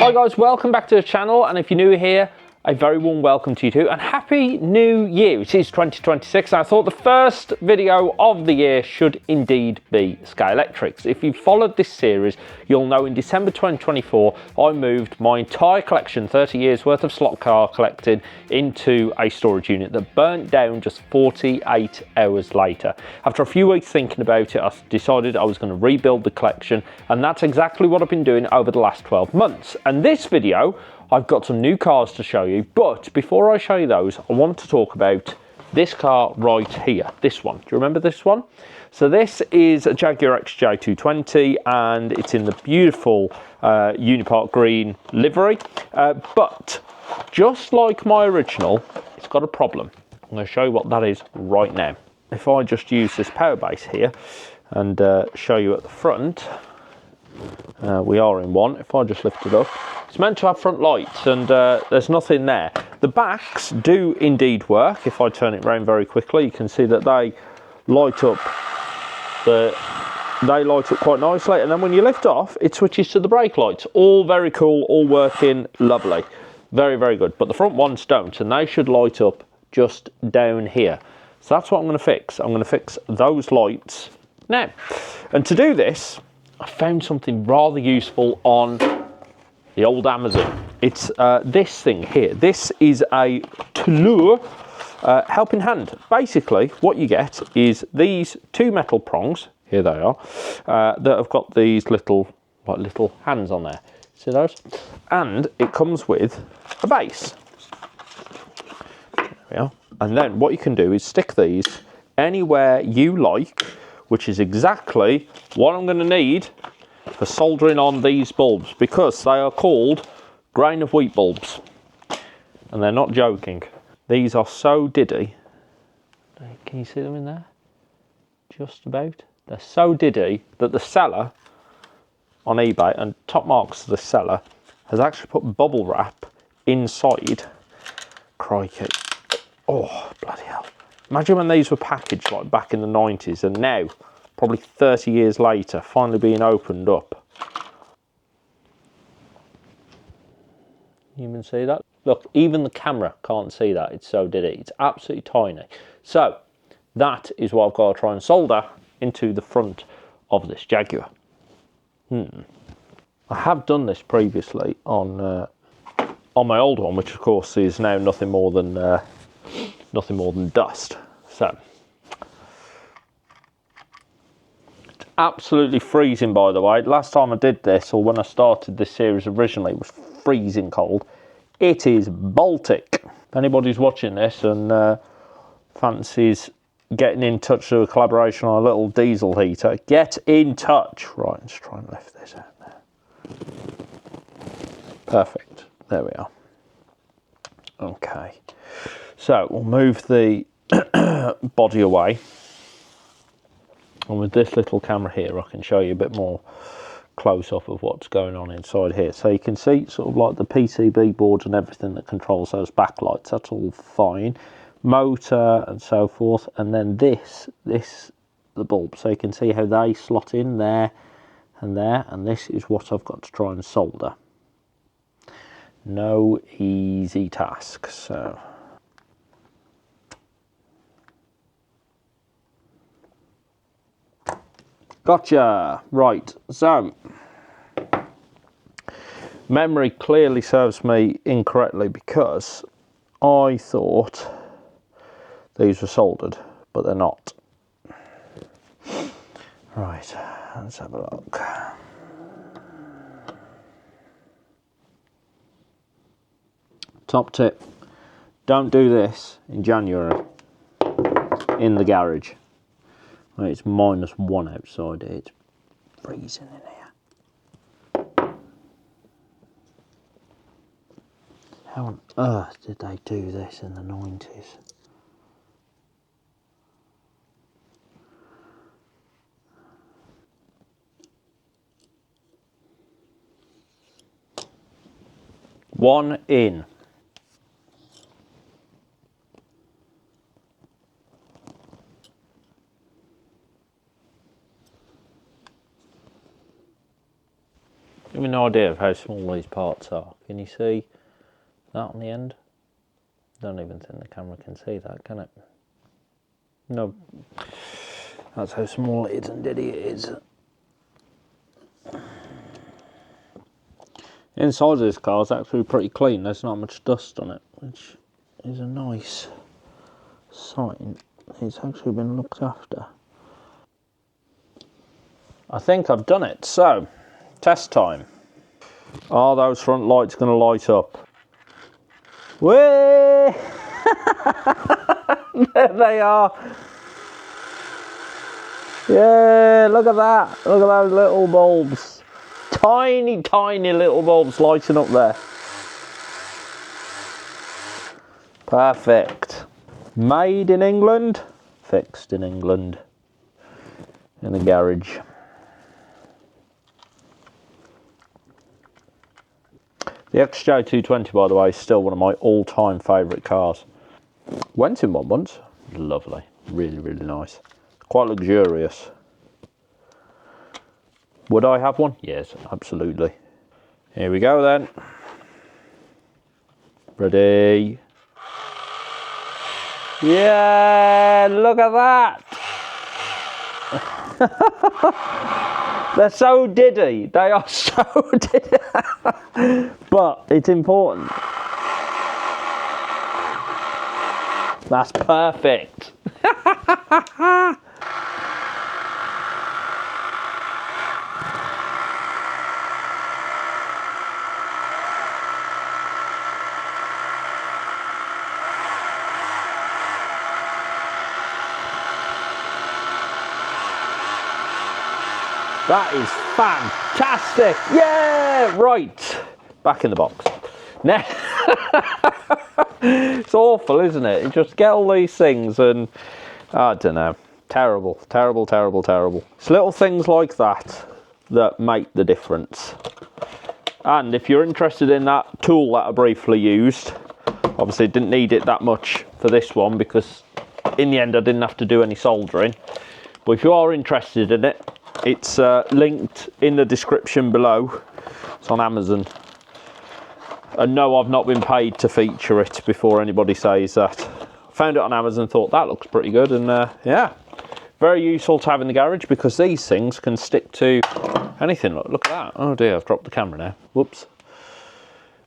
Hi guys, welcome back to the channel, and if you're new here, a very warm welcome to you too, and happy new year. It is 2026, and I thought the first video of the year should indeed be Scalextric. If you've followed this series, you'll know in December 2024 I moved my entire collection, 30 years worth of slot car collecting, into a storage unit that burnt down just 48 hours later. After a few weeks thinking about it, I decided I was going to rebuild the collection, and that's exactly what I've been doing over the last 12 months. And this video, I've got some new cars to show you, but before I show you those, I want to talk about this car right here, this one. Do you remember this one? So this is a Jaguar XJ220, and it's in the beautiful Unipark green livery, but just like my original, it's got a problem. I'm going to show you what that is right now. If I just use this power base here and show you at the front, we are in one. If I just lift it up, it's meant to have front lights, and there's nothing there. The backs do indeed work. If I turn it around very quickly, you can see that they light up. They light up quite nicely, and then when you lift off, it switches to the brake lights. All very cool, all working lovely, very, very good. But the front ones don't, and they should light up just down here. So that's what I'm going to fix. I'm going to fix those lights now, and to do this, I found something rather useful on the old Amazon. It's this thing here. This is a Tour helping hand. Basically, what you get is these two metal prongs. Here they are. That have got these little hands on there. See those? And it comes with a base. There we are. And then what you can do is stick these anywhere you like, which is exactly what I'm going to need for soldering on these bulbs, because they are called grain of wheat bulbs, and they're not joking. These are so diddy. Can you see them in there? Just about. They're so diddy that the seller on eBay, and top marks to the seller, has actually put bubble wrap inside. Crikey. Oh, bloody hell. Imagine when these were packaged like back in the 90s, and now, probably 30 years later, finally being opened up. You can see that? Look, even the camera can't see that. It's so diddy. It's absolutely tiny. So that is what I've got to try and solder into the front of this Jaguar. I have done this previously on my old one, which of course is now nothing more than dust. So it's absolutely freezing, by the way. Last time I did this, or when I started this series originally, it was freezing cold. It is Baltic. If anybody's watching this and fancies getting in touch through a collaboration on a little diesel heater, get in touch. Right, let's try and lift this out there. Perfect. There we are. Okay. So we'll move the body away, and with this little camera here I can show you a bit more close up of what's going on inside here. So you can see sort of like the PCB boards and everything that controls those backlights. That's all fine. Motor and so forth, and then this the bulb. So you can see how they slot in there, and this is what I've got to try and solder. No easy task. So gotcha. Right, so memory clearly serves me incorrectly, because I thought these were soldered, but they're not. Right, let's have a look. Top tip, don't do this in January in the garage. It's -1 outside here. It's freezing in here. How on earth did they do this in the 90s? One in. Give me an idea of how small these parts are. Can you see that on the end? Don't even think the camera can see that, can it? No. That's how small it is and diddy it is. The inside of this car is actually pretty clean. There's not much dust on it, which is a nice sign. It's actually been looked after. I think I've done it. So, test time. Are those front lights going to light up? Whee! There they are. Yeah, look at that. Look at those little bulbs. Tiny, tiny little bulbs lighting up there. Perfect. Made in England, fixed in England. In the garage. The XJ220, by the way, is still one of my all-time favourite cars. Went in one once. Lovely. Really, really nice. Quite luxurious. Would I have one? Yes, absolutely. Here we go then. Ready? Yeah, look at that. They're so diddy. They are so diddy. But it's important. That's perfect. That is fantastic. Yeah, right. Back in the box. Now, it's awful, isn't it? You just get all these things and, I don't know. Terrible, terrible, terrible, terrible. It's little things like that that make the difference. And if you're interested in that tool that I briefly used, obviously didn't need it that much for this one because in the end I didn't have to do any soldering. But if you are interested in it, it's linked in the description below. It's on Amazon. And no, I've not been paid to feature it before anybody says that. Found it on Amazon, thought that looks pretty good, and yeah, very useful to have in the garage because these things can stick to anything. Look at that. Oh dear, I've dropped the camera now. Whoops.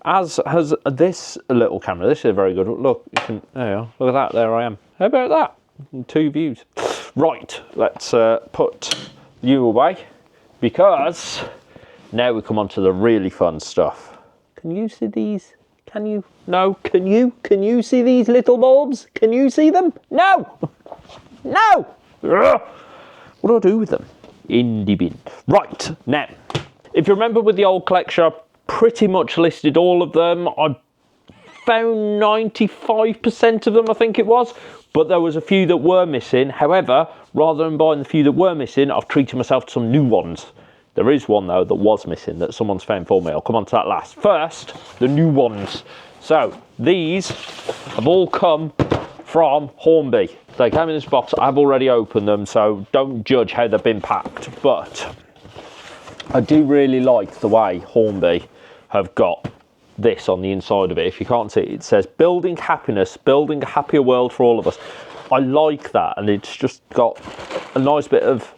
As has this little camera. This is very good. Look, you can, there you are. Look at that, there I am. How about that? 2 views. Right, let's put you away because now we come on to the really fun stuff. Can you see these? Can you? No, can you? Can you see these little bulbs? Can you see them? No! No! Ugh. What do I do with them? In the bin. Right, now, if you remember with the old collection, I pretty much listed all of them. I found 95% of them, I think it was, but there was a few that were missing. However, rather than buying the few that were missing, I've treated myself to some new ones. There is one though that was missing that someone's found for me. I'll come on to that last. First, the new ones. So these have all come from Hornby. They came in this box. I've already opened them, so don't judge how they've been packed. But I do really like the way Hornby have got this on the inside of it. If you can't see it, it says building happiness, building a happier world for all of us. I like that, and it's just got a nice bit of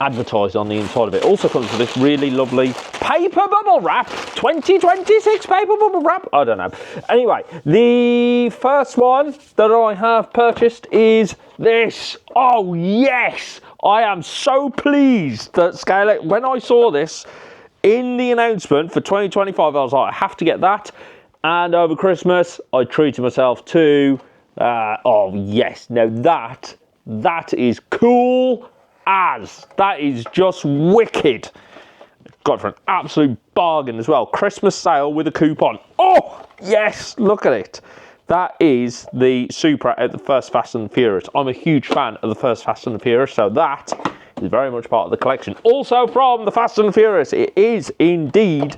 advertised on the inside of it. Also comes with this really lovely paper bubble wrap, 2026 paper bubble wrap. I don't know. Anyway, the first one that I have purchased is this. Oh yes, I am so pleased that Scalextric, when I saw this in the announcement for 2025, I was like, I have to get that. And over Christmas, I treated myself to, oh yes, now that is cool as. That is just wicked. Got it for an absolute bargain as well. Christmas sale with a coupon. Oh, yes, look at it. That is the Supra at the first Fast and Furious. I'm a huge fan of the first Fast and Furious, so that is very much part of the collection. Also from the Fast and Furious, it is indeed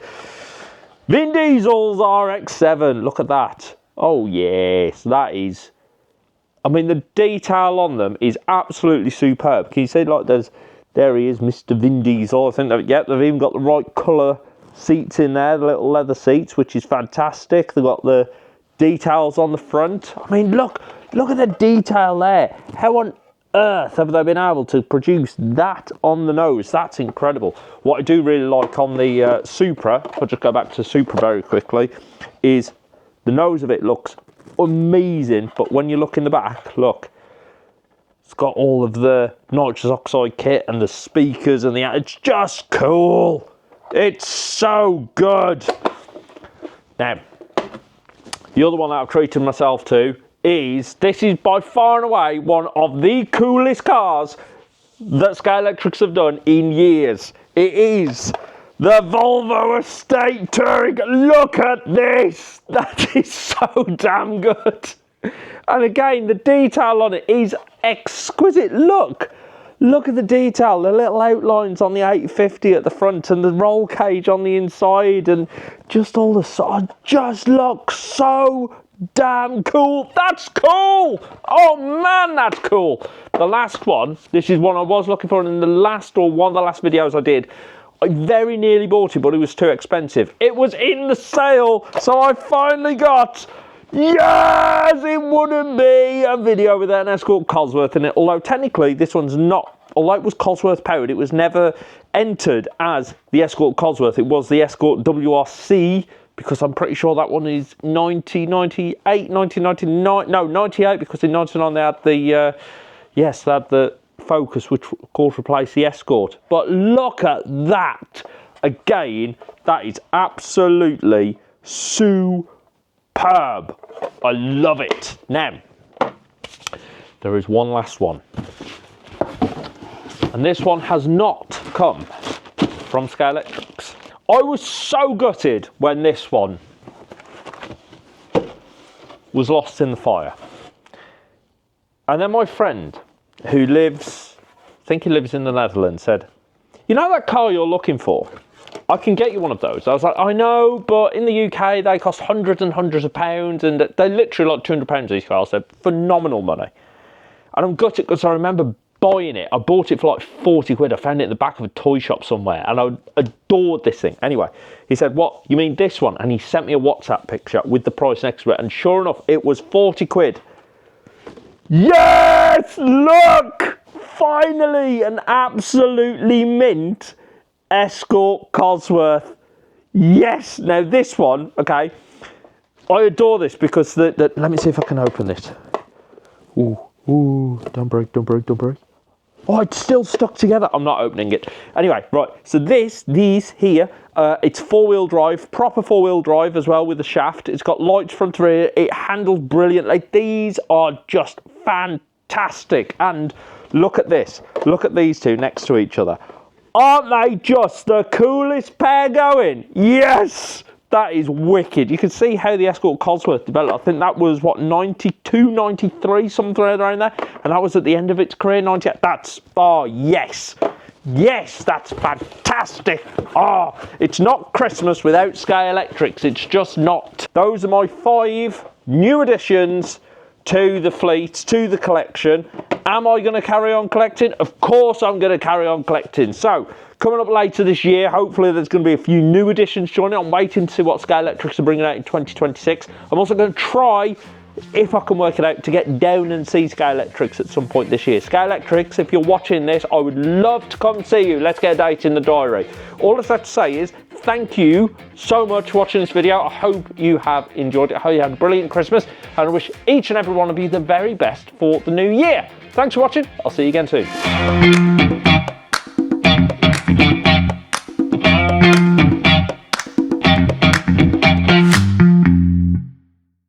Vin Diesel's RX-7. Look at that. Oh, yes, that is... I mean, the detail on them is absolutely superb. Can you see, like, there he is, Mr. Vin Diesel. I think, yep, they've even got the right colour seats in there, the little leather seats, which is fantastic. They've got the details on the front. I mean, look at the detail there. How on earth have they been able to produce that on the nose? That's incredible. What I do really like on the Supra, if I just go back to Supra very quickly, is the nose of it looks amazing, but when you look in the back, look, it's got all of the nitrous oxide kit and the speakers and it's just cool. It's so good. Now, the other one that I've treated myself to is, this is by far and away one of the coolest cars that Scalextrics have done in years. It is the Volvo Estate Touring. Look at this. That is so damn good. And again, the detail on it is exquisite. Look at the detail, the little outlines on the 850 at the front and the roll cage on the inside, and just all the side just looks so damn cool. That's cool. Oh man, that's cool. The last one, this is one I was looking for in the last, or one of the last videos I did. I very nearly bought it, but it was too expensive. It was in the sale, so I finally got, yes, it wouldn't be a video with an Escort Cosworth in it, although technically this one's not, although it was Cosworth powered, it was never entered as the Escort Cosworth. It was the Escort WRC, because I'm pretty sure that one is 1998, 1999, no, 98, because in 99 they had the, yes, they had the Focus, which of course replaced the Escort. But look at that. Again, that is absolutely superb. I love it. Now, there is one last one. And this one has not come from Scalextrics. I was so gutted when this one was lost in the fire. And then my friend, who lives, I think he lives in the Netherlands, said, you know that car you're looking for? I can get you one of those. I was like, I know, but in the UK they cost hundreds and hundreds of pounds, and they're literally like £200 these cars. They're phenomenal money. And I'm gutted because I remember buying it. I bought it for like 40 quid. I found it in the back of a toy shop somewhere, and I adored this thing. Anyway, he said, what, you mean this one? And he sent me a WhatsApp picture with the price next to it, and sure enough, it was 40 quid. Yes, look, finally an absolutely mint Escort Cosworth. Yes, now this one, okay, I adore this because let me see if I can open this. Ooh, don't break. Oh, it's still stuck together. I'm not opening it. Anyway, right, so these here, it's four-wheel drive, proper four-wheel drive as well with the shaft. It's got lights front and rear. It handles brilliantly. These are just fantastic. And look at this. Look at these two next to each other. Aren't they just the coolest pair going? Yes! That is wicked. You can see how the Escort Cosworth developed. I think that was, what, 92, 93, something around there. And that was at the end of its career, 98. That's, oh, yes. Yes, that's fantastic. Oh, it's not Christmas without Scalextrics. It's just not. Those are my 5 new additions to the fleet, to the collection. Am I going to carry on collecting? Of course I'm going to carry on collecting. So, coming up later this year, hopefully there's going to be a few new additions joining. I'm waiting to see what Scalextrics are bringing out in 2026. I'm also going to try, if I can work it out, to get down and see Scalextrics at some point this year. Scalextrics, if you're watching this, I would love to come see you. Let's get a date in the diary. All I've got to say is thank you so much for watching this video. I hope you have enjoyed it. I hope you had a brilliant Christmas, and I wish each and every one of you the very best for the new year. Thanks for watching. I'll see you again soon.